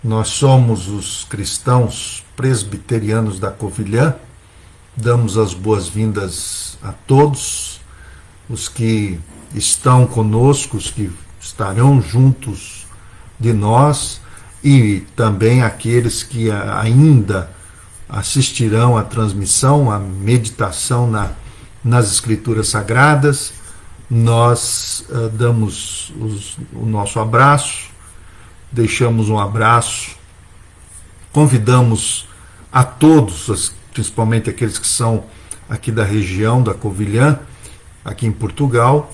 Nós somos os cristãos presbiterianos da Covilhã, damos as boas-vindas a todos os que estão conosco, os que estarão juntos de nós e também aqueles que ainda assistirão à transmissão, à meditação nas Escrituras Sagradas. Nós damos o nosso abraço, deixamos um abraço, convidamos a todos, principalmente aqueles que são aqui da região da Covilhã, aqui em Portugal,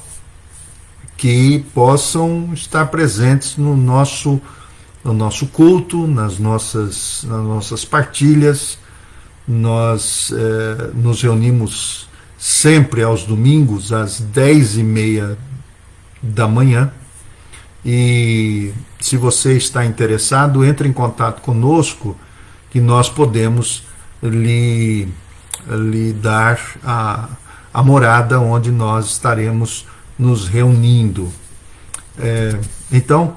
que possam estar presentes no nosso culto, nas nossas partilhas. Nós nos reunimos sempre aos domingos às 10h30 da manhã. E se você está interessado, entre em contato conosco, que nós podemos lhe dar a morada onde nós estaremos nos reunindo. Então,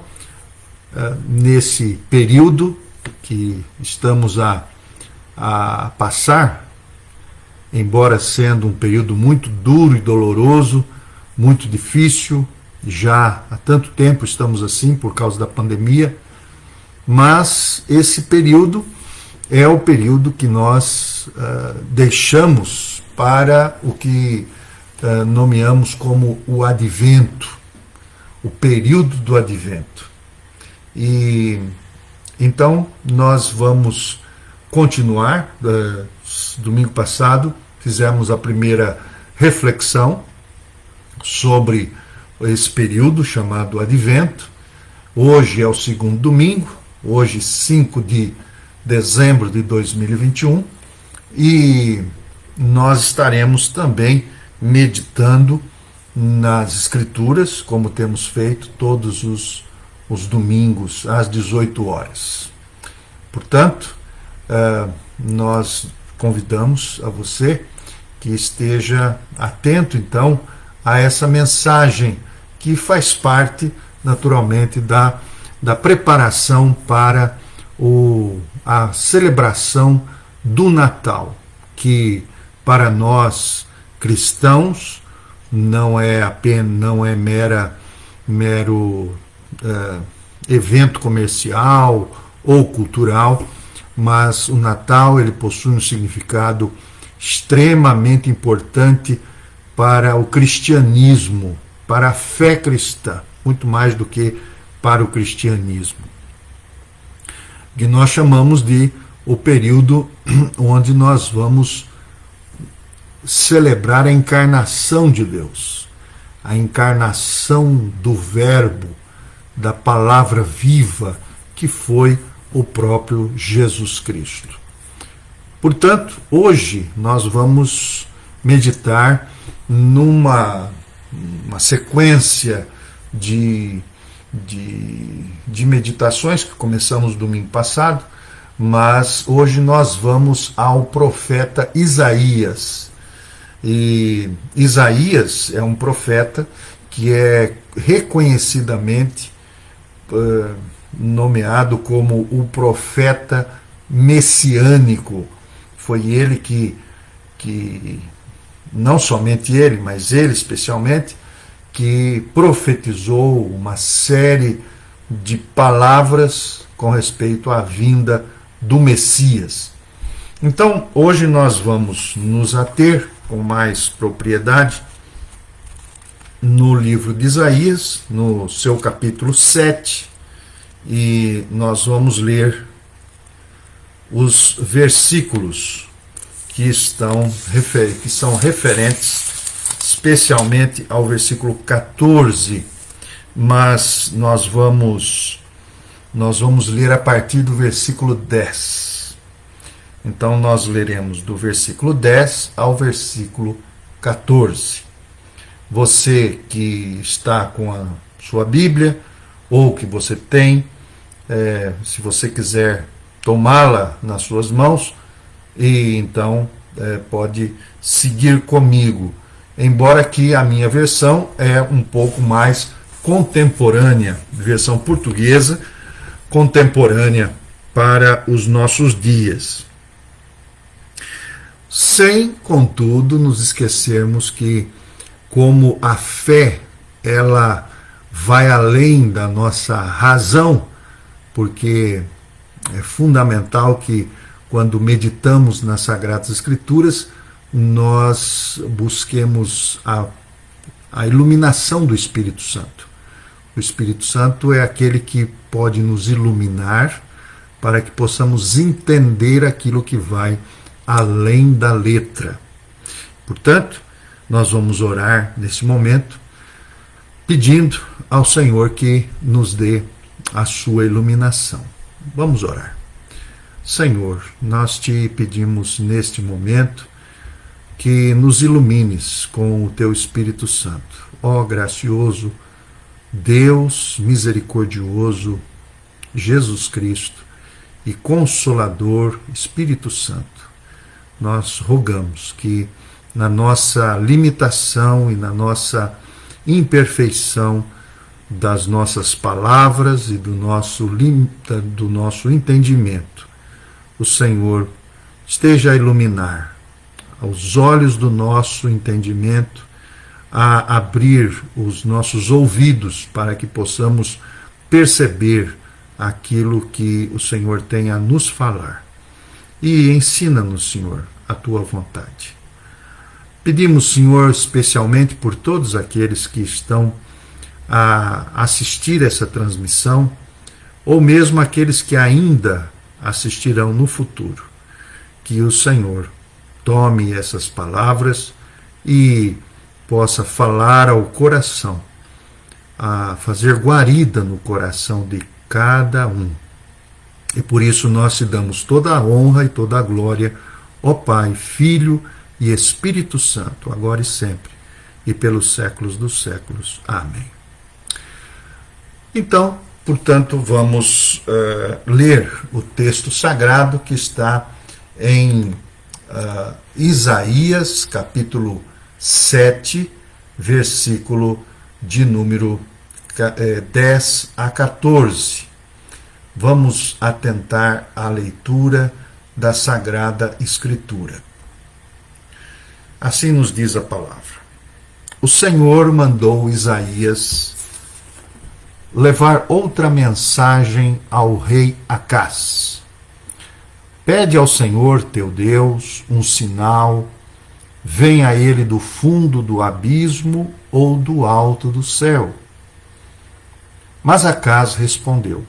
nesse período que estamos a passar, embora sendo um período muito duro e doloroso, muito difícil, já há tanto tempo estamos assim por causa da pandemia, mas esse período é o período que nós deixamos para o que nomeamos como o Advento, o período do Advento. E então nós vamos continuar. Domingo passado fizemos a primeira reflexão sobre esse período chamado Advento. Hoje é o segundo domingo, hoje 5 de dezembro de 2021, e nós estaremos também meditando nas Escrituras, como temos feito todos os domingos às 18 horas. Portanto, nós convidamos a você que esteja atento então a essa mensagem que faz parte naturalmente da preparação para a celebração do Natal, que para nós cristãos não é mero evento comercial ou cultural, mas o Natal ele possui um significado extremamente importante para o cristianismo, para a fé cristã, muito mais do que para o cristianismo, que nós chamamos de o período onde nós vamos celebrar a encarnação de Deus, a encarnação do Verbo, da palavra viva, que foi o próprio Jesus Cristo. Portanto, hoje nós vamos meditar numa sequência de meditações que começamos domingo passado, mas hoje nós vamos ao profeta Isaías. E Isaías é um profeta que é reconhecidamente nomeado como o profeta messiânico. Foi ele que não somente ele, mas ele especialmente, que profetizou uma série de palavras com respeito à vinda do Messias. Então, hoje nós vamos nos ater com mais propriedade no livro de Isaías, no seu capítulo 7, e nós vamos ler os versículos que são referentes especialmente ao versículo 14, mas nós vamos ler a partir do versículo 10. Então nós leremos do versículo 10 ao versículo 14. Você que está com a sua Bíblia, ou que você tem, se você quiser tomá-la nas suas mãos, e então pode seguir comigo, embora que a minha versão é um pouco mais contemporânea, versão portuguesa, contemporânea para os nossos dias. Sem, contudo, nos esquecermos que, como a fé, ela vai além da nossa razão, porque é fundamental que, quando meditamos nas Sagradas Escrituras, nós busquemos a iluminação do Espírito Santo. O Espírito Santo é aquele que pode nos iluminar para que possamos entender aquilo que vai além da letra. Portanto, nós vamos orar nesse momento, pedindo ao Senhor que nos dê a sua iluminação. Vamos orar. Senhor, nós te pedimos neste momento que nos ilumines com o teu Espírito Santo. Ó gracioso Deus misericordioso, Jesus Cristo e Consolador Espírito Santo, nós rogamos que na nossa limitação e na nossa imperfeição das nossas palavras e do nosso entendimento, o Senhor esteja a iluminar os olhos do nosso entendimento, a abrir os nossos ouvidos para que possamos perceber aquilo que o Senhor tem a nos falar. E ensina-nos, Senhor, a tua vontade. Pedimos, Senhor, especialmente por todos aqueles que estão a assistir essa transmissão, ou mesmo aqueles que ainda assistirão no futuro, que o Senhor tome essas palavras e possa falar ao coração, a fazer guarida no coração de cada um. E por isso nós te damos toda a honra e toda a glória, ó Pai, Filho e Espírito Santo, agora e sempre, e pelos séculos dos séculos. Amém. Então, portanto, vamos ler o texto sagrado que está em Isaías, capítulo 7, versículo de número 10 a 14. Vamos atentar à leitura da Sagrada Escritura. Assim nos diz a palavra. O Senhor mandou Isaías levar outra mensagem ao rei Acaz. Pede ao Senhor teu Deus um sinal, venha ele do fundo do abismo ou do alto do céu. Mas Acaz respondeu: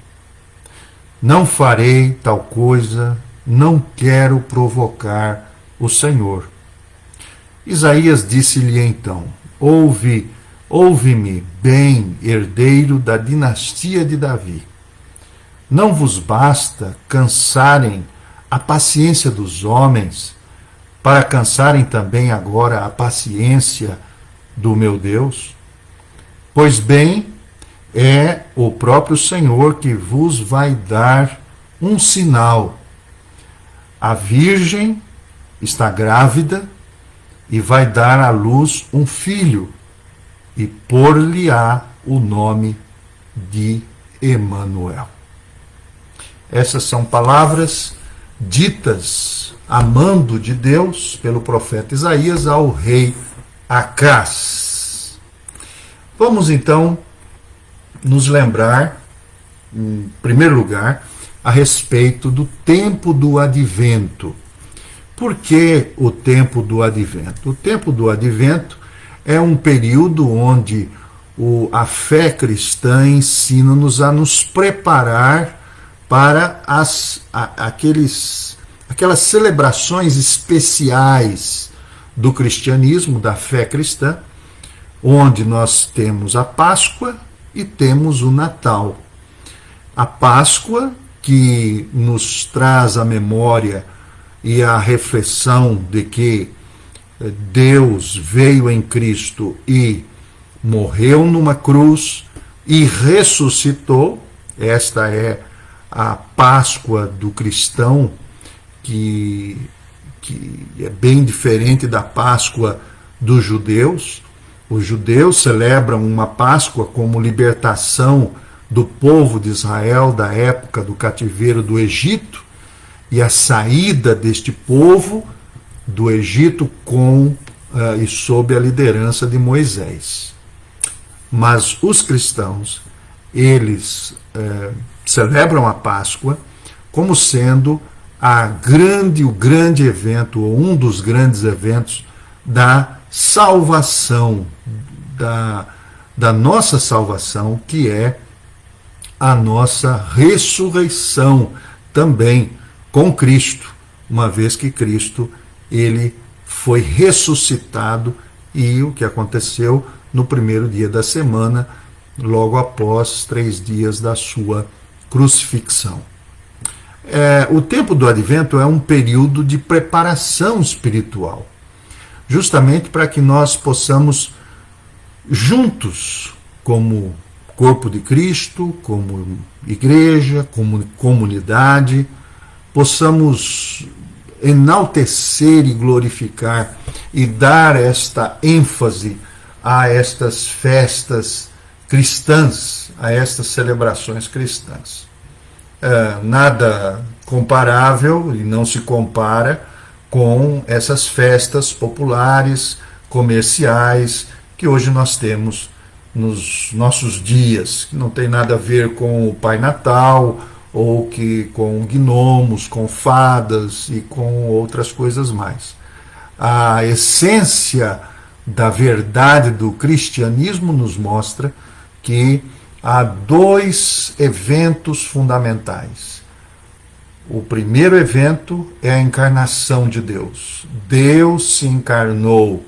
não farei tal coisa, não quero provocar o Senhor. Isaías disse-lhe então: ouve-me bem, herdeiro da dinastia de Davi. Não vos basta cansarem a paciência dos homens, para cansarem também agora a paciência do meu Deus? Pois bem, é o próprio Senhor que vos vai dar um sinal. A virgem está grávida e vai dar à luz um filho, e pôr-lhe-á o nome de Emanuel. Essas são palavras ditas a mando de Deus pelo profeta Isaías ao rei Acaz. Vamos então nos lembrar, em primeiro lugar, a respeito do tempo do advento. Por que o tempo do advento? O tempo do advento é um período onde a fé cristã ensina-nos a nos preparar para aquelas celebrações especiais do cristianismo, da fé cristã, onde nós temos a Páscoa e temos o Natal. A Páscoa, que nos traz a memória e a reflexão de que Deus veio em Cristo e morreu numa cruz e ressuscitou. Esta é a Páscoa do cristão, que é bem diferente da Páscoa dos judeus. Os judeus celebram uma Páscoa como libertação do povo de Israel da época do cativeiro do Egito e a saída deste povo do Egito e sob a liderança de Moisés. Mas os cristãos, eles celebram a Páscoa como sendo o grande evento, ou um dos grandes eventos da salvação, da nossa salvação, que é a nossa ressurreição também com Cristo, uma vez que Cristo ele foi ressuscitado, e o que aconteceu no primeiro dia da semana, logo após 3 dias da sua crucifixão. O tempo do Advento é um período de preparação espiritual, justamente para que nós possamos, juntos, como corpo de Cristo, como igreja, como comunidade, possamos enaltecer e glorificar e dar esta ênfase a estas festas cristãs, a estas celebrações cristãs. Nada comparável e não se compara com essas festas populares, comerciais, que hoje nós temos nos nossos dias, que não tem nada a ver com o Pai Natal, ou que com gnomos, com fadas e com outras coisas mais. A essência da verdade do cristianismo nos mostra que há 2 eventos fundamentais. O primeiro evento é a encarnação de Deus. Deus se encarnou,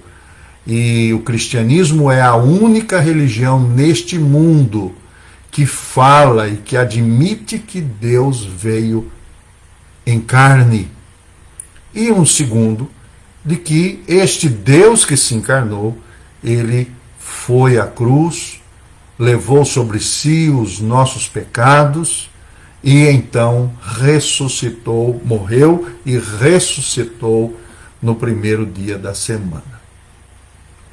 e o cristianismo é a única religião neste mundo que fala e que admite que Deus veio em carne. E um segundo, de que este Deus que se encarnou, ele foi à cruz, levou sobre si os nossos pecados e então ressuscitou, morreu e ressuscitou no primeiro dia da semana.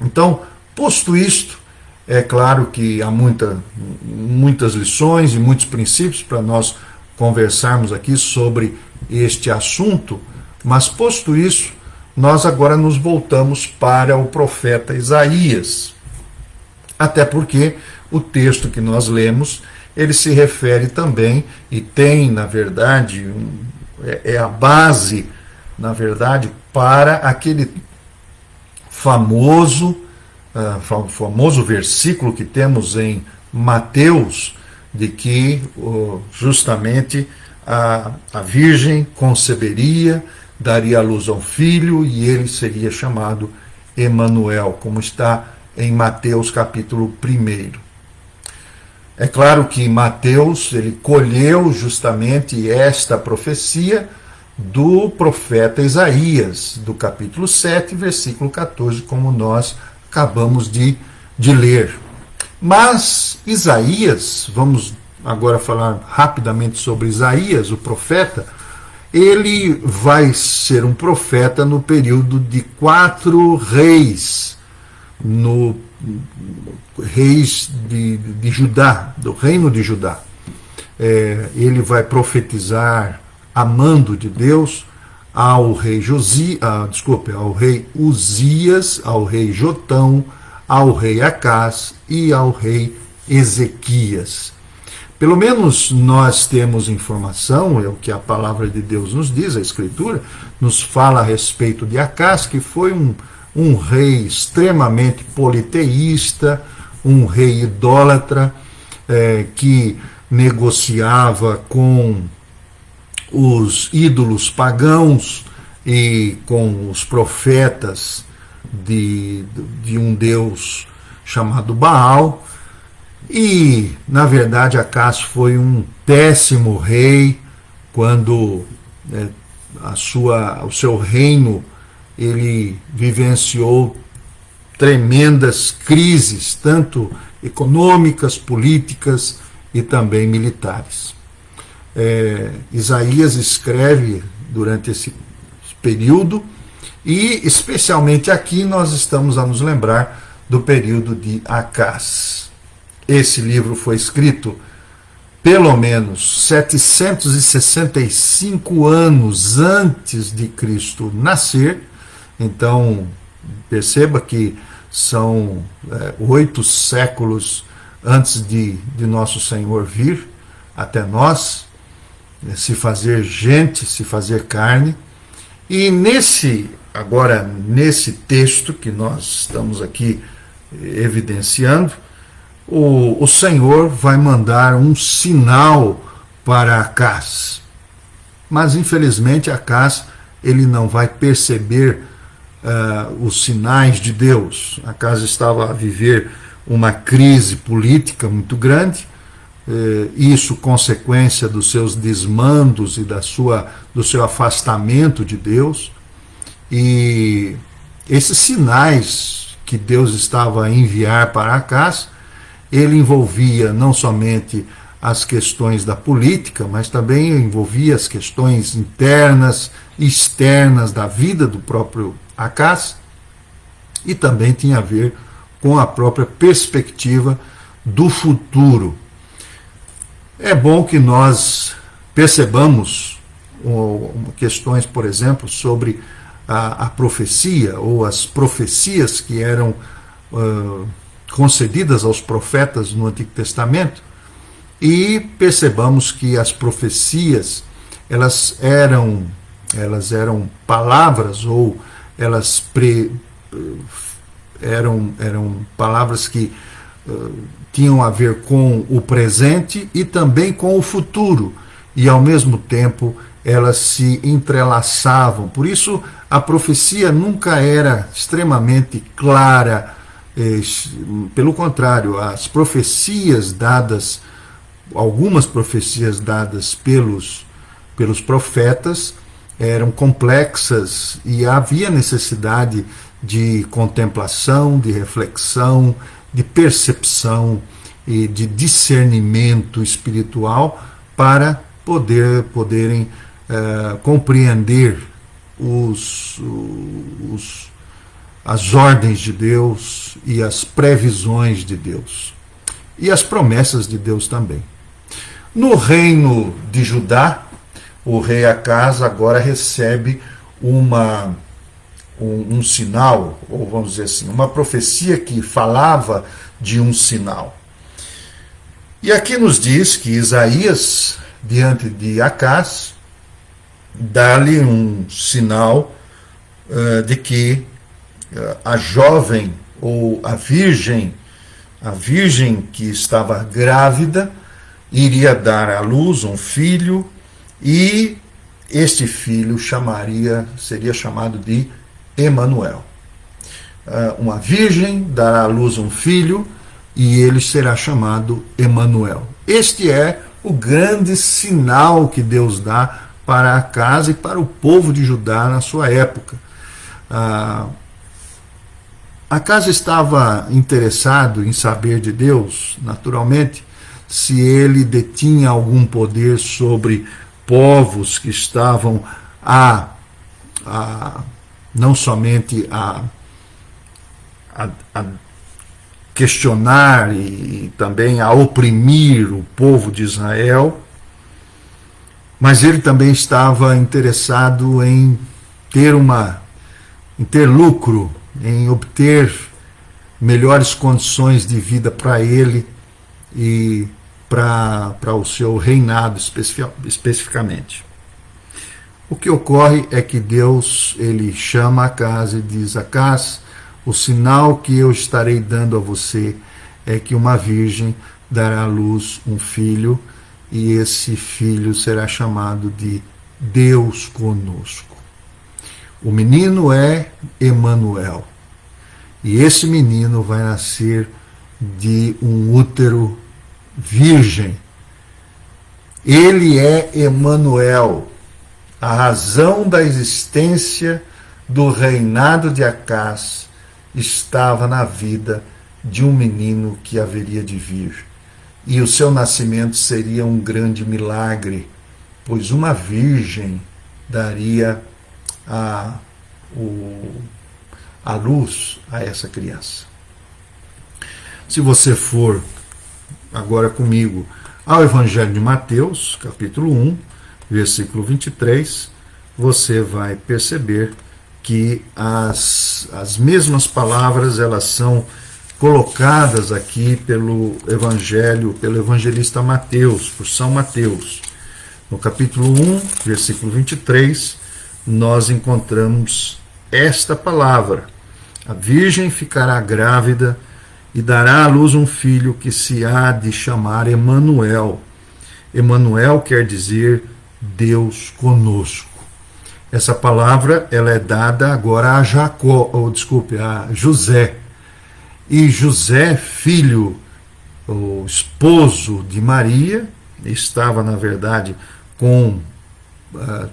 Então, posto isto, é claro que há muitas lições e muitos princípios para nós conversarmos aqui sobre este assunto, mas posto isso, nós agora nos voltamos para o profeta Isaías. Até porque o texto que nós lemos, ele se refere também, e tem, na verdade, é a base, na verdade, para aquele famoso versículo que temos em Mateus, de que justamente a Virgem conceberia, daria à luz a um filho, e ele seria chamado Emanuel, como está em Mateus capítulo 1. É claro que Mateus ele colheu justamente esta profecia do profeta Isaías, do capítulo 7, versículo 14, como nós acabamos de ler. Mas Isaías, vamos agora falar rapidamente sobre Isaías, o profeta, ele vai ser um profeta no período de 4 reis, reis de Judá, do reino de Judá. Ele vai profetizar a mando de Deus ao rei ao rei Uzias, ao rei Jotão, ao rei Acás e ao rei Ezequias. Pelo menos nós temos informação, é o que a palavra de Deus nos diz, a Escritura nos fala a respeito de Acás, que foi um rei extremamente politeísta, um rei idólatra, que negociava com os ídolos pagãos e com os profetas de um deus chamado Baal. E, na verdade, Acás foi um péssimo rei quando o seu reino ele vivenciou tremendas crises, tanto econômicas, políticas e também militares. Isaías escreve durante esse período, e especialmente aqui nós estamos a nos lembrar do período de Acás. Esse livro foi escrito pelo menos 765 anos antes de Cristo nascer. Então, perceba que são 8 séculos antes de Nosso Senhor vir até nós, se fazer gente, se fazer carne. E nesse texto que nós estamos aqui evidenciando, o Senhor vai mandar um sinal para Acaz. Mas, infelizmente, Acaz ele não vai perceber os sinais de Deus. Acaz estava a viver uma crise política muito grande, isso consequência dos seus desmandos e do seu afastamento de Deus. E esses sinais que Deus estava a enviar para Acaz, ele envolvia não somente as questões da política, mas também envolvia as questões internas e externas da vida do próprio Acaz, e também tinha a ver com a própria perspectiva do futuro. É bom que nós percebamos questões, por exemplo, sobre a profecia, ou as profecias que eram concedidas aos profetas no Antigo Testamento, e percebamos que as profecias elas eram palavras, ou elas eram palavras que tinham a ver com o presente e também com o futuro, e ao mesmo tempo elas se entrelaçavam. Por isso a profecia nunca era extremamente clara. Pelo contrário, as profecias dadas, algumas profecias dadas pelos profetas, eram complexas, e havia necessidade de contemplação, de reflexão, de percepção e de discernimento espiritual para poderem compreender as ordens de Deus e as previsões de Deus e as promessas de Deus também. No reino de Judá, o rei Acaz agora recebe um sinal, ou vamos dizer assim, uma profecia que falava de um sinal. E aqui nos diz que Isaías, diante de Acaz, dá-lhe um sinal de que a jovem, ou a virgem que estava grávida, iria dar à luz um filho, e este filho seria chamado de Emanuel. Uma virgem dará à luz um filho, e ele será chamado Emanuel. Este é o grande sinal que Deus dá para Acaz e para o povo de Judá na sua época. Acaz estava interessado em saber de Deus, naturalmente, se ele detinha algum poder sobre povos que estavam não somente a questionar e também a oprimir o povo de Israel, mas ele também estava interessado em ter lucro, em obter melhores condições de vida para ele e para o seu reinado especificamente. O que ocorre é que Deus ele chama Acaz e diz: Acaz, o sinal que eu estarei dando a você é que uma virgem dará à luz um filho, e esse filho será chamado de Deus conosco. O menino é Emanuel, e esse menino vai nascer de um útero virgem. Ele é Emanuel, a razão da existência do reinado de Acaz estava na vida de um menino que haveria de vir. E o seu nascimento seria um grande milagre, pois uma virgem daria a luz a essa criança. Se você for agora comigo ao Evangelho de Mateus, capítulo 1, versículo 23, você vai perceber que as mesmas palavras elas são colocadas aqui pelo evangelista Mateus, por São Mateus. No capítulo 1, versículo 23, nós encontramos esta palavra: a virgem ficará grávida e dará à luz um filho que se há de chamar Emanuel. Emanuel quer dizer Deus conosco. Essa palavra ela é dada agora a a José. E José, filho, o esposo de Maria, estava, na verdade, com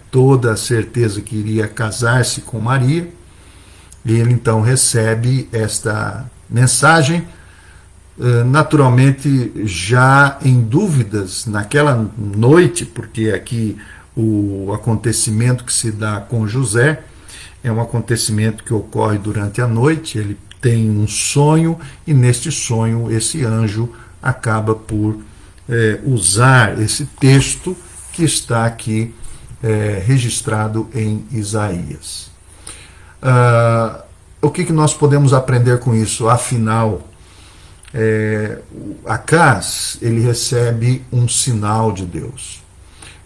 toda a certeza que iria casar-se com Maria. E ele então recebe esta mensagem, naturalmente já em dúvidas naquela noite, porque aqui o acontecimento que se dá com José é um acontecimento que ocorre durante a noite. Ele tem um sonho e neste sonho esse anjo acaba por usar esse texto que está aqui registrado em Isaías. O que nós podemos aprender com isso? Afinal, Acás, ele recebe um sinal de Deus.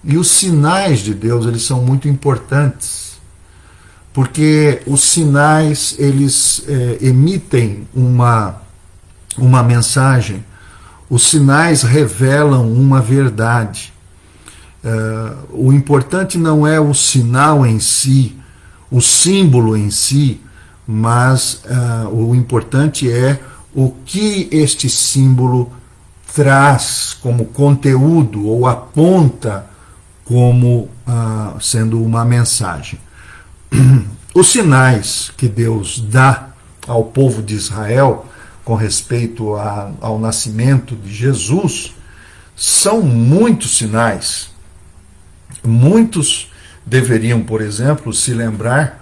E os sinais de Deus, eles são muito importantes, porque os sinais, eles emitem uma mensagem. Os sinais revelam uma verdade. O importante não é o sinal em si, o símbolo em si, mas o importante é o que este símbolo traz como conteúdo ou aponta como sendo uma mensagem. Os sinais que Deus dá ao povo de Israel com respeito ao nascimento de Jesus são muitos sinais. Muitos deveriam, por exemplo, se lembrar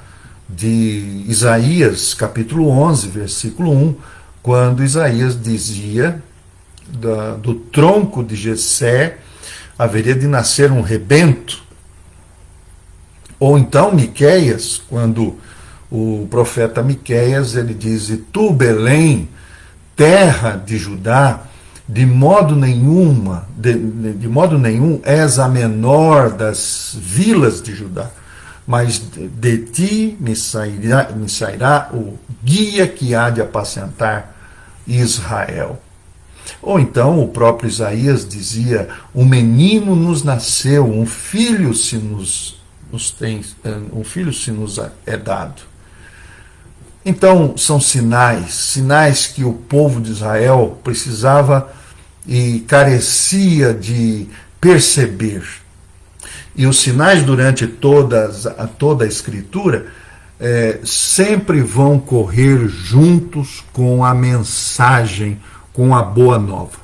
de Isaías, capítulo 11, versículo 1, quando Isaías dizia do tronco de Jessé haveria de nascer um rebento. Ou então Miqueias, quando o profeta Miqueias ele diz: "E tu, Belém, terra de Judá, de modo nenhum és a menor das vilas de Judá, mas de ti me sairá o guia que há de apacentar Israel." Ou então o próprio Isaías dizia: "Um menino nos nasceu, um filho se nos é dado." Então são sinais que o povo de Israel precisava e carecia de perceber. E os sinais durante toda a Escritura sempre vão correr juntos com a mensagem, com a boa nova.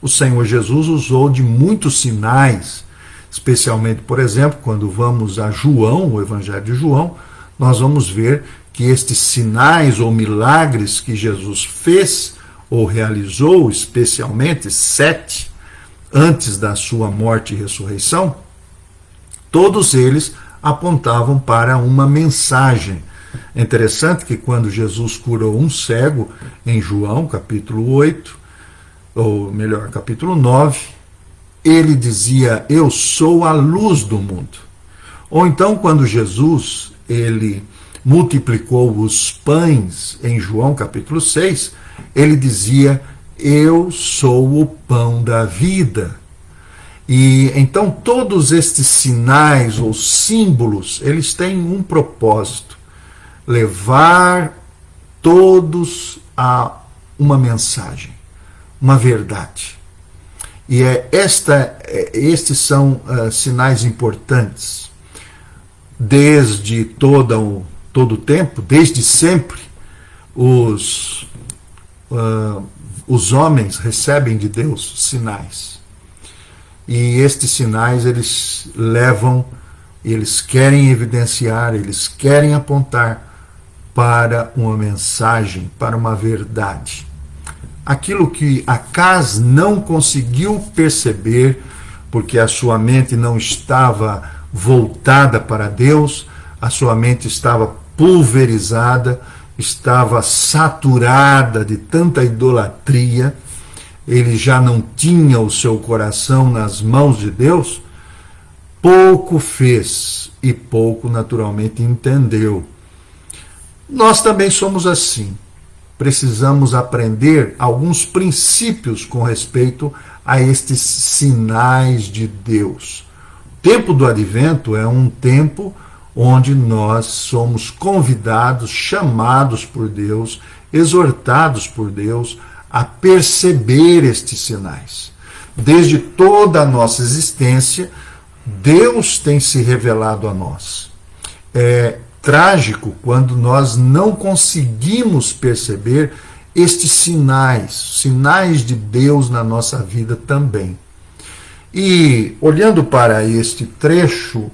O Senhor Jesus usou de muitos sinais, especialmente, por exemplo, quando vamos a João, o Evangelho de João, nós vamos ver que estes sinais ou milagres que Jesus fez ou realizou, especialmente 7, antes da sua morte e ressurreição, todos eles apontavam para uma mensagem. É interessante que quando Jesus curou um cego, em João, capítulo 8, ou melhor, capítulo 9, ele dizia: "Eu sou a luz do mundo." Ou então, quando Jesus ele multiplicou os pães, em João, capítulo 6, ele dizia: "Eu sou o pão da vida." E então todos estes sinais ou símbolos, eles têm um propósito: levar todos a uma mensagem, uma verdade. E estes são sinais importantes. Desde todo o tempo, desde sempre, os homens recebem de Deus sinais. E estes sinais, eles levam, eles querem evidenciar, eles querem apontar para uma mensagem, para uma verdade. aquilo que Acaz não conseguiu perceber, porque a sua mente não estava voltada para Deus, a sua mente estava pulverizada, estava saturada de tanta idolatria, ele já não tinha o seu coração nas mãos de Deus, pouco fez e pouco naturalmente entendeu. Nós também somos assim. Precisamos aprender alguns princípios com respeito a estes sinais de Deus. O tempo do advento é um tempo onde nós somos convidados, chamados por Deus, exortados por Deus a perceber estes sinais. Desde toda a nossa existência, Deus tem se revelado a nós. É trágico quando nós não conseguimos perceber estes sinais de Deus na nossa vida também. E olhando para este trecho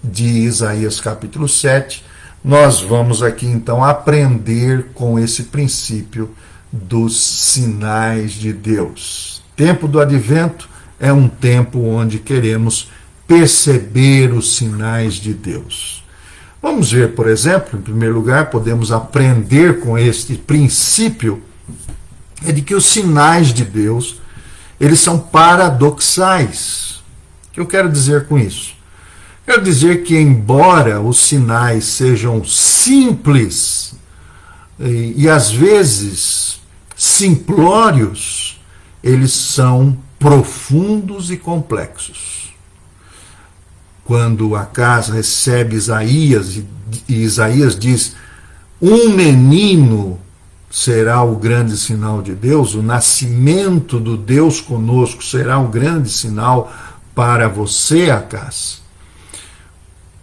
de Isaías capítulo 7, nós vamos aqui então aprender com esse princípio dos sinais de Deus. Tempo do advento é um tempo onde queremos perceber os sinais de Deus. Vamos ver, por exemplo, em primeiro lugar, podemos aprender com este princípio, é de que os sinais de Deus, eles são paradoxais. O que eu quero dizer com isso? Quero dizer que, embora os sinais sejam simples e às vezes simplórios, eles são profundos e complexos. Quando Acaz recebe Isaías e Isaías diz: um menino será o grande sinal de Deus, o nascimento do Deus conosco será o grande sinal para você, Acaz.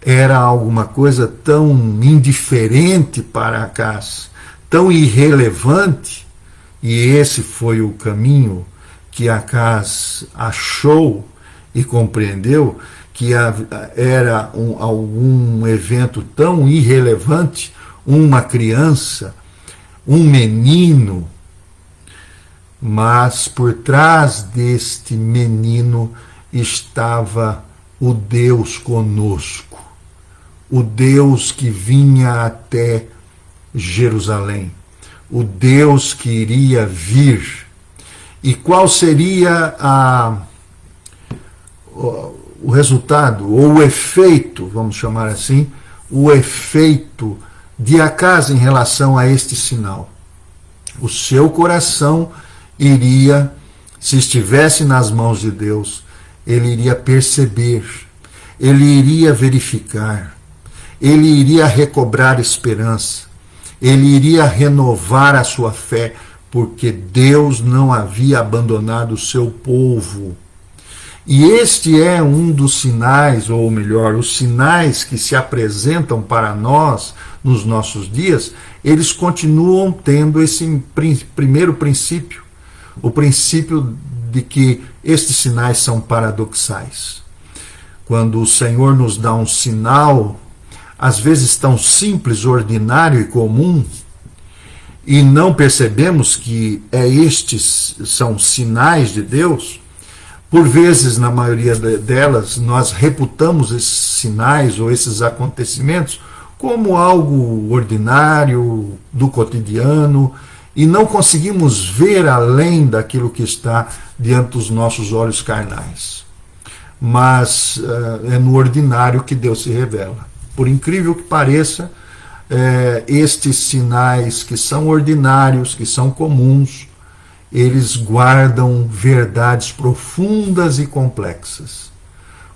Era alguma coisa tão indiferente para Acaz, tão irrelevante, e esse foi o caminho que Acaz achou e compreendeu, que era algum evento tão irrelevante, uma criança, um menino, mas por trás deste menino estava o Deus conosco, o Deus que vinha até Jerusalém, o Deus que iria vir. E qual seria o resultado, ou o efeito, vamos chamar assim, o efeito de Acaz em relação a este sinal? O seu coração iria, se estivesse nas mãos de Deus, ele iria perceber, ele iria verificar, ele iria recobrar esperança, ele iria renovar a sua fé, porque Deus não havia abandonado o seu povo. E este é um dos sinais, ou melhor, os sinais que se apresentam para nós nos nossos dias, eles continuam tendo esse primeiro princípio, o princípio de que estes sinais são paradoxais. Quando o Senhor nos dá um sinal, às vezes tão simples, ordinário e comum, e não percebemos que estes são sinais de Deus, por vezes, na maioria delas, nós reputamos esses sinais ou esses acontecimentos como algo ordinário, do cotidiano, e não conseguimos ver além daquilo que está diante dos nossos olhos carnais. Mas é no ordinário que Deus se revela. Por incrível que pareça, estes sinais que são ordinários, que são comuns, eles guardam verdades profundas e complexas.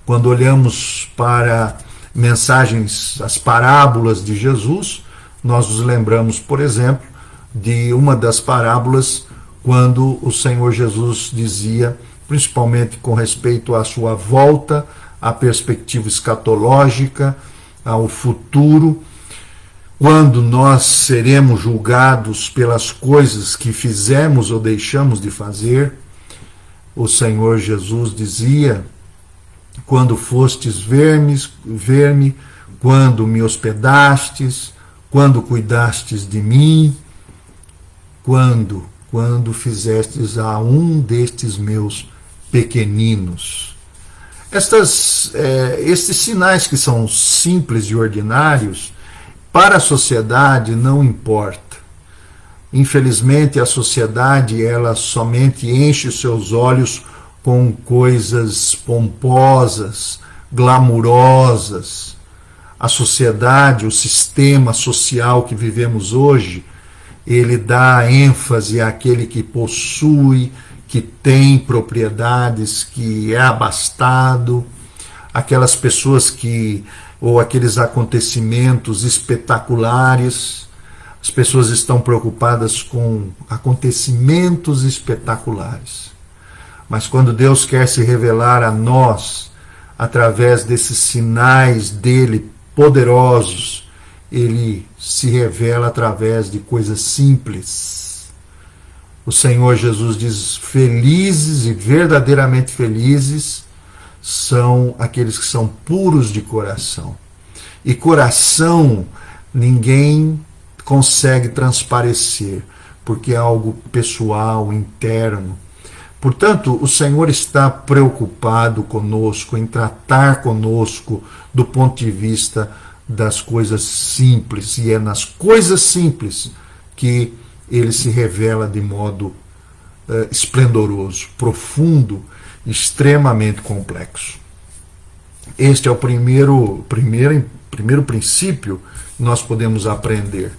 Quando olhamos para mensagens, as parábolas de Jesus, nós nos lembramos, por exemplo, de uma das parábolas quando o Senhor Jesus dizia, principalmente com respeito à sua volta, à perspectiva escatológica, ao futuro, quando nós seremos julgados pelas coisas que fizemos ou deixamos de fazer. O Senhor Jesus dizia: quando fostes ver-me, quando me hospedastes, quando cuidastes de mim, quando quando fizestes a um destes meus pequeninos. Estes sinais que são simples e ordinários, para a sociedade não importa. Infelizmente, a sociedade ela somente enche os seus olhos com coisas pomposas, glamurosas. A sociedade, o sistema social que vivemos hoje, ele dá ênfase àquele que possui, que tem propriedades, que é abastado, aquelas pessoas ou aqueles acontecimentos espetaculares. As pessoas estão preocupadas com acontecimentos espetaculares. Mas quando Deus quer se revelar a nós, através desses sinais dele poderosos, ele se revela através de coisas simples. O Senhor Jesus diz: felizes e verdadeiramente felizes são aqueles que são puros de coração. E coração ninguém consegue transparecer, porque é algo pessoal, interno. Portanto, o Senhor está preocupado conosco, em tratar conosco do ponto de vista das coisas simples, e é nas coisas simples que ele se revela de modo esplendoroso, profundo, extremamente complexo. Este é o primeiro princípio que nós podemos aprender.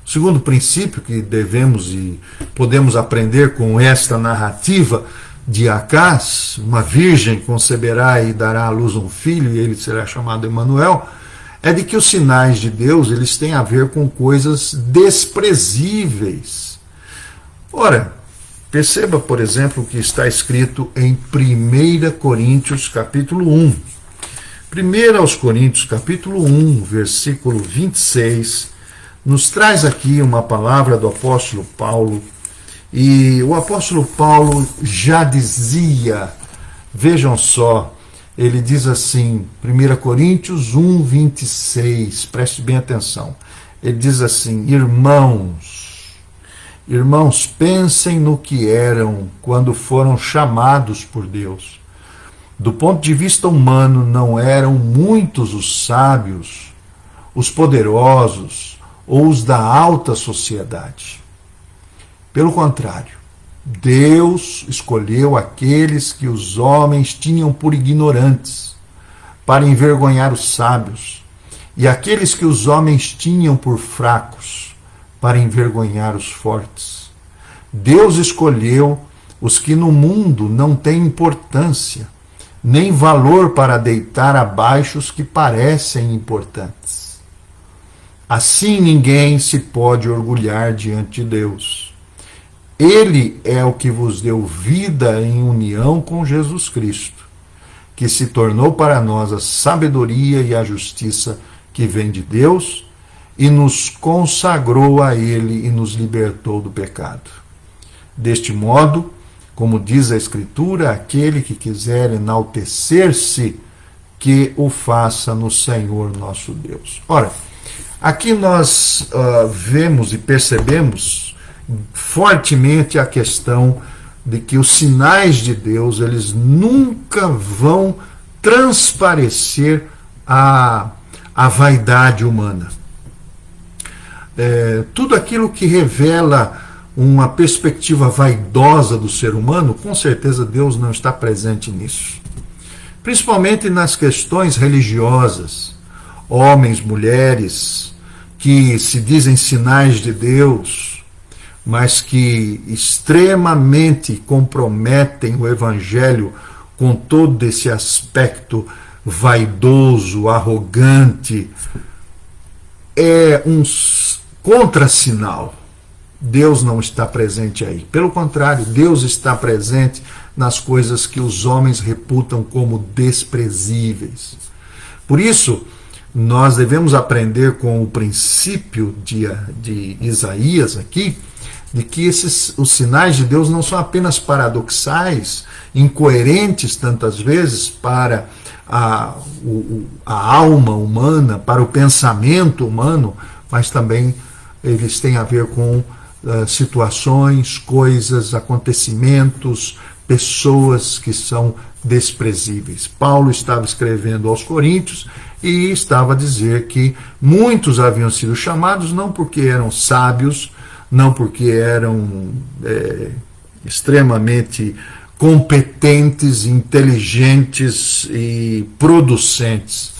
O segundo princípio que devemos e podemos aprender com esta narrativa de Acás: uma virgem conceberá e dará à luz um filho, e ele será chamado Emanuel, é de que os sinais de Deus eles têm a ver com coisas desprezíveis. Ora, perceba, por exemplo, o que está escrito em 1 Coríntios capítulo 1. 1 Coríntios capítulo 1, versículo 26, nos traz aqui uma palavra do apóstolo Paulo. E o apóstolo Paulo já dizia, vejam só, ele diz assim, 1 Coríntios 1, 26, preste bem atenção. Ele diz assim: irmãos, pensem no que eram quando foram chamados por Deus. Do ponto de vista humano, não eram muitos os sábios, os poderosos ou os da alta sociedade. Pelo contrário, Deus escolheu aqueles que os homens tinham por ignorantes, para envergonhar os sábios, e aqueles que os homens tinham por fracos, para envergonhar os fortes. Deus escolheu os que no mundo não têm importância, nem valor para deitar abaixo os que parecem importantes. Assim ninguém se pode orgulhar diante de Deus. Ele é o que vos deu vida em união com Jesus Cristo, que se tornou para nós a sabedoria e a justiça que vem de Deus, e nos consagrou a Ele e nos libertou do pecado. Deste modo, como diz a Escritura, aquele que quiser enaltecer-se, que o faça no Senhor nosso Deus. Ora, aqui nós vemos e percebemos fortemente a questão de que os sinais de Deus eles nunca vão transparecer a vaidade humana. Tudo aquilo que revela uma perspectiva vaidosa do ser humano, com certeza Deus não está presente nisso. Principalmente nas questões religiosas. Homens, mulheres, que se dizem sinais de Deus, mas que extremamente comprometem o Evangelho com todo esse aspecto vaidoso, arrogante, é um contrassinal. Deus não está presente aí. Pelo contrário, Deus está presente nas coisas que os homens reputam como desprezíveis. Por isso, nós devemos aprender com o princípio de Isaías aqui, de que os sinais de Deus não são apenas paradoxais, incoerentes tantas vezes para a alma humana, para o pensamento humano, mas também eles têm a ver com situações, coisas, acontecimentos, pessoas que são desprezíveis. Paulo estava escrevendo aos Coríntios e estava a dizer que muitos haviam sido chamados não porque eram sábios, não porque eram extremamente competentes, inteligentes e producentes,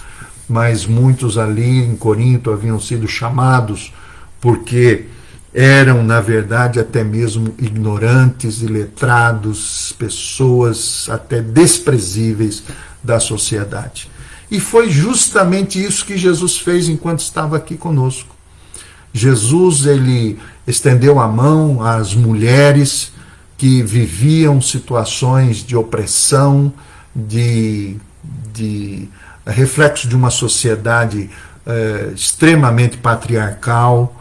mas muitos ali em Corinto haviam sido chamados porque eram, na verdade, até mesmo ignorantes, iletrados, pessoas até desprezíveis da sociedade. E foi justamente isso que Jesus fez enquanto estava aqui conosco. Jesus, ele estendeu a mão às mulheres que viviam situações de opressão, de reflexo de uma sociedade extremamente patriarcal.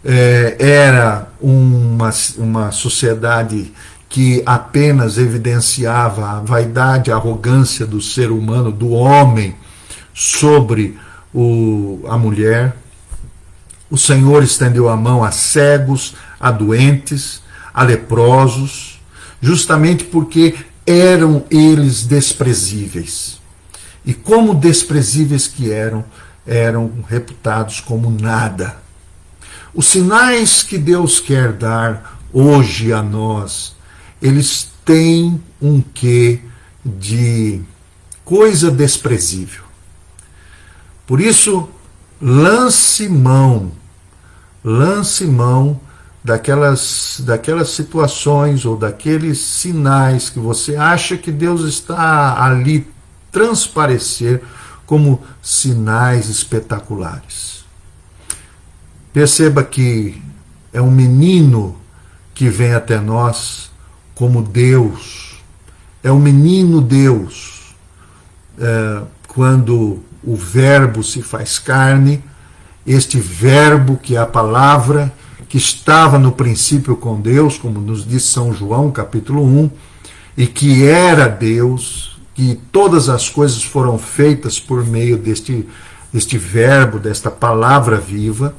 Era uma sociedade que apenas evidenciava a vaidade, a arrogância do ser humano, do homem, sobre a mulher. O Senhor estendeu a mão a cegos, a doentes, a leprosos, justamente porque eram eles desprezíveis. E como desprezíveis que eram reputados como nada. Os sinais que Deus quer dar hoje a nós, eles têm um quê de coisa desprezível. Por isso, lance mão daquelas situações ou daqueles sinais que você acha que Deus está ali transparecer como sinais espetaculares. Perceba que é um menino que vem até nós como Deus. É um menino Deus. Quando o Verbo se faz carne, este Verbo que é a palavra, que estava no princípio com Deus, como nos diz São João, capítulo 1, e que era Deus, que todas as coisas foram feitas por meio deste Verbo, desta palavra viva.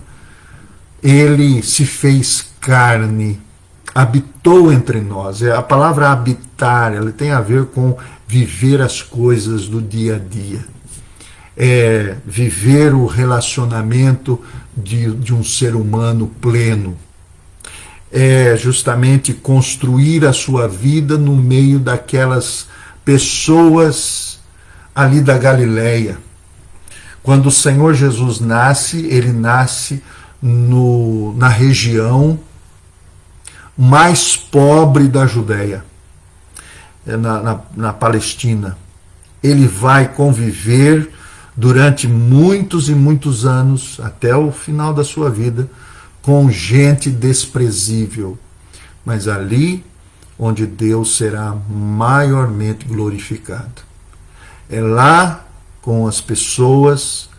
Ele se fez carne, habitou entre nós. A palavra habitar, ela tem a ver com viver as coisas do dia a dia. É viver o relacionamento de um ser humano pleno. É justamente construir a sua vida no meio daquelas pessoas ali da Galileia. Quando o Senhor Jesus nasce, ele nasce na região mais pobre da Judéia, na Palestina. Ele vai conviver durante muitos e muitos anos, até o final da sua vida, com gente desprezível. Mas ali onde Deus será maiormente glorificado. É lá com as pessoas,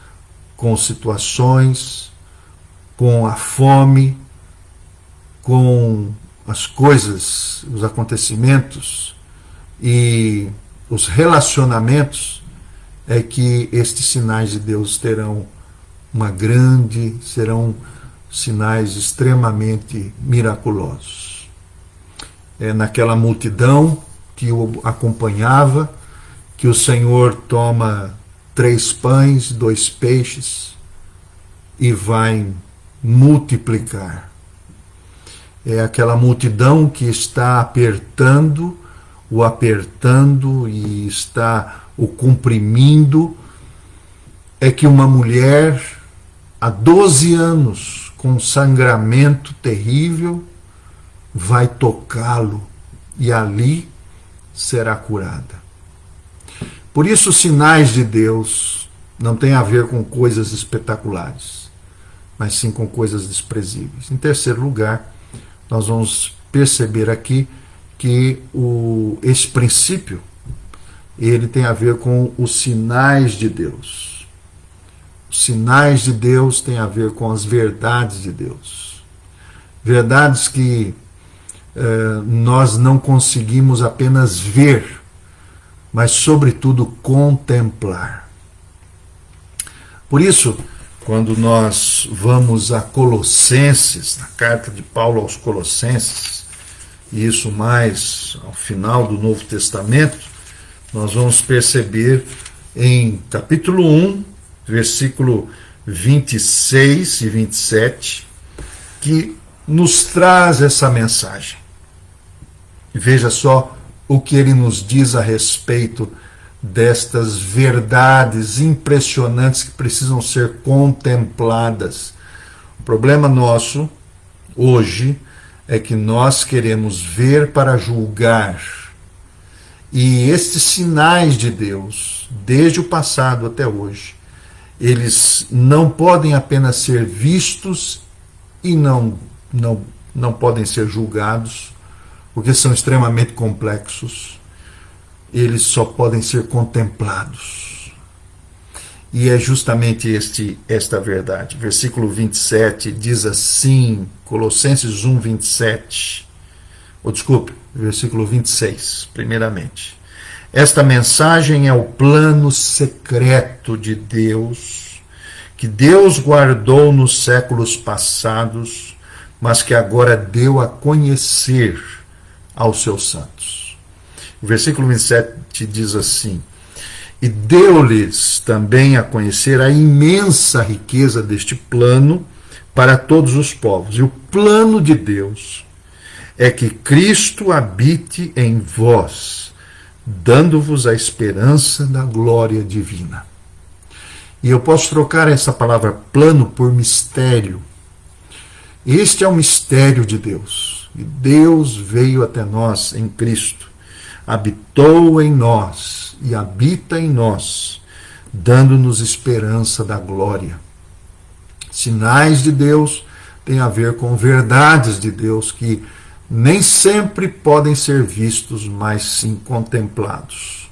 com situações, com a fome, com as coisas, os acontecimentos e os relacionamentos, é que estes sinais de Deus serão sinais extremamente miraculosos. É naquela multidão que o acompanhava, que o Senhor toma 3 pães, 2 peixes e vai multiplicar. É aquela multidão que está apertando e está o comprimindo. É que uma mulher há 12 anos com sangramento terrível vai tocá-lo e ali será curada. Por isso, os sinais de Deus não têm a ver com coisas espetaculares, mas sim com coisas desprezíveis. Em terceiro lugar, nós vamos perceber aqui que esse princípio ele tem a ver com os sinais de Deus. Os sinais de Deus têm a ver com as verdades de Deus. Verdades que nós não conseguimos apenas ver, mas, sobretudo, contemplar. Por isso, Quando nós vamos a Colossenses, na carta de Paulo aos Colossenses, e isso mais ao final do Novo Testamento, nós vamos perceber em capítulo 1, versículo 26 e 27, que nos traz essa mensagem. E veja só o que ele nos diz a respeito destas verdades impressionantes que precisam ser contempladas. O problema nosso hoje é que nós queremos ver para julgar. E estes sinais de Deus, desde o passado até hoje, eles não podem apenas ser vistos e não podem ser julgados, porque são extremamente complexos. Eles só podem ser contemplados. E é justamente esta verdade. Versículo 27 diz assim, Colossenses 1, 27. Desculpe, versículo 26, primeiramente. Esta mensagem é o plano secreto de Deus, que Deus guardou nos séculos passados, mas que agora deu a conhecer aos seus santos. O versículo 27 diz assim: e deu-lhes também a conhecer a imensa riqueza deste plano para todos os povos. E o plano de Deus é que Cristo habite em vós, dando-vos a esperança da glória divina. E eu posso trocar essa palavra plano por mistério. Este é o mistério de Deus. E Deus veio até nós em Cristo, habitou em nós e habita em nós, dando-nos esperança da glória. Sinais de Deus têm a ver com verdades de Deus que nem sempre podem ser vistos, mas sim contemplados.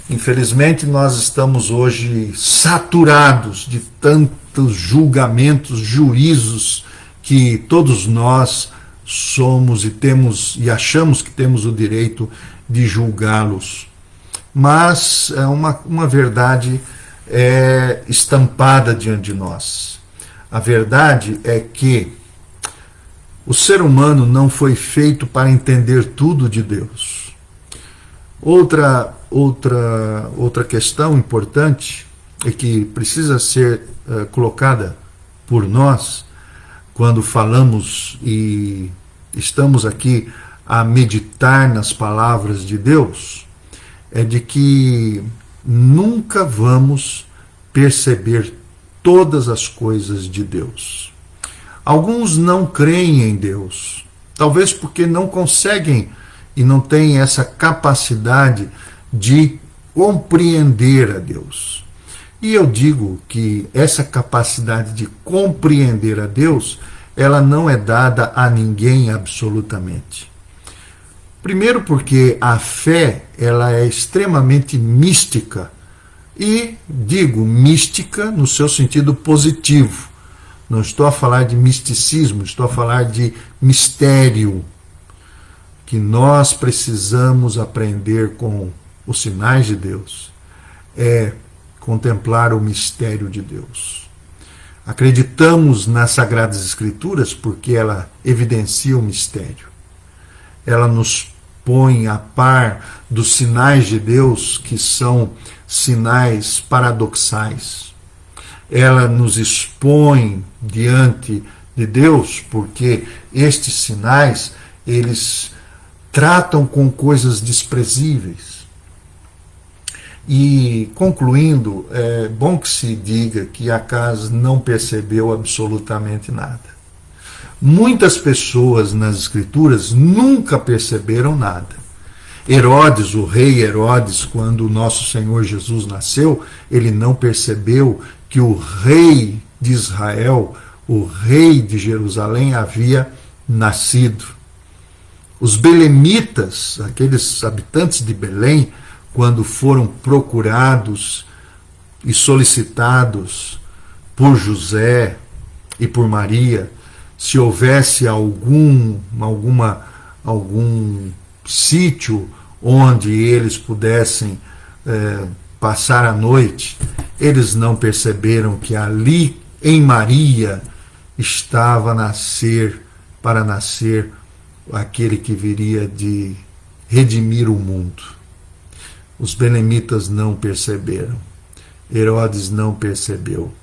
Infelizmente, nós estamos hoje saturados de tantos julgamentos, juízos, que todos nós somos e temos e achamos que temos o direito de julgá-los. Mas é uma verdade estampada diante de nós. A verdade é que o ser humano não foi feito para entender tudo de Deus. Outra questão importante e que precisa ser colocada por nós quando falamos e estamos aqui a meditar nas palavras de Deus, é de que nunca vamos perceber todas as coisas de Deus. Alguns não creem em Deus, talvez porque não conseguem e não têm essa capacidade de compreender a Deus. E eu digo que essa capacidade de compreender a Deus, ela não é dada a ninguém absolutamente. Primeiro porque a fé, ela é extremamente mística. E digo mística no seu sentido positivo. Não estou a falar de misticismo, estou a falar de mistério. Que nós precisamos aprender com os sinais de Deus é contemplar o mistério de Deus. Acreditamos nas Sagradas Escrituras porque ela evidencia o mistério. Ela nos põe a par dos sinais de Deus, que são sinais paradoxais. Ela nos expõe diante de Deus porque estes sinais, eles tratam com coisas desprezíveis. E, concluindo, é bom que se diga que Acaz não percebeu absolutamente nada. Muitas pessoas nas Escrituras nunca perceberam nada. Herodes, o rei Herodes, quando o nosso Senhor Jesus nasceu, ele não percebeu que o rei de Israel, o rei de Jerusalém, havia nascido. Os belemitas, aqueles habitantes de Belém, quando foram procurados e solicitados por José e por Maria, se houvesse algum sítio onde eles pudessem passar a noite, eles não perceberam que ali em Maria estava para nascer aquele que viria de redimir o mundo. Os belemitas não perceberam. Herodes não percebeu.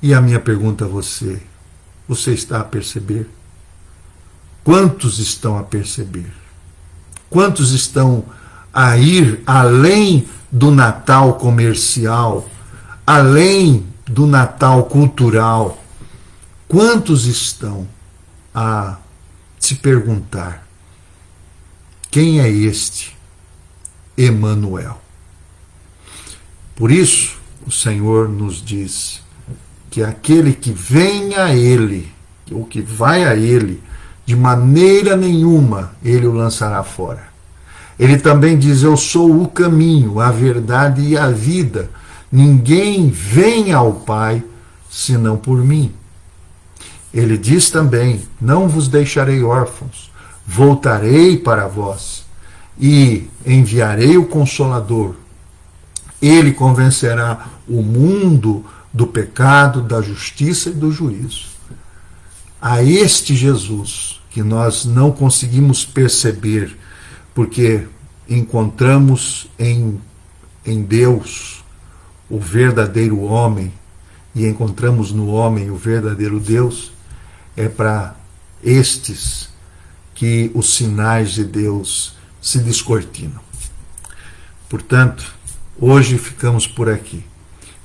E a minha pergunta a você: você está a perceber? Quantos estão a perceber? Quantos estão a ir além do Natal comercial, além do Natal cultural? Quantos estão a se perguntar: quem é este Emanuel? Por isso, o Senhor nos diz que aquele que vem a Ele, ou que vai a Ele, de maneira nenhuma Ele o lançará fora. Ele também diz: eu sou o caminho, a verdade e a vida. Ninguém vem ao Pai senão por mim. Ele diz também: não vos deixarei órfãos, voltarei para vós e enviarei o Consolador. Ele convencerá o mundo do pecado, da justiça e do juízo. A este Jesus, que nós não conseguimos perceber, porque encontramos em Deus o verdadeiro homem e encontramos no homem o verdadeiro Deus, é para estes que os sinais de Deus se descortinam. Portanto, hoje ficamos por aqui.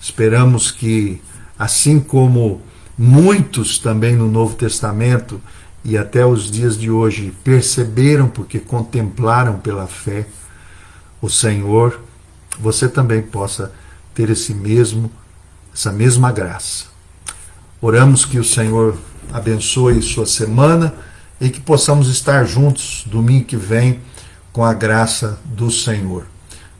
Esperamos que, assim como muitos também no Novo Testamento e até os dias de hoje perceberam porque contemplaram pela fé o Senhor, você também possa ter essa mesma graça. Oramos que o Senhor abençoe sua semana e que possamos estar juntos domingo que vem com a graça do Senhor.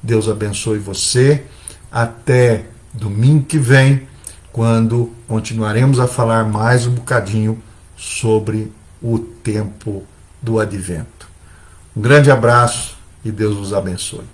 Deus abençoe você. Até domingo que vem, quando continuaremos a falar mais um bocadinho sobre o tempo do Advento. Um grande abraço e Deus vos abençoe.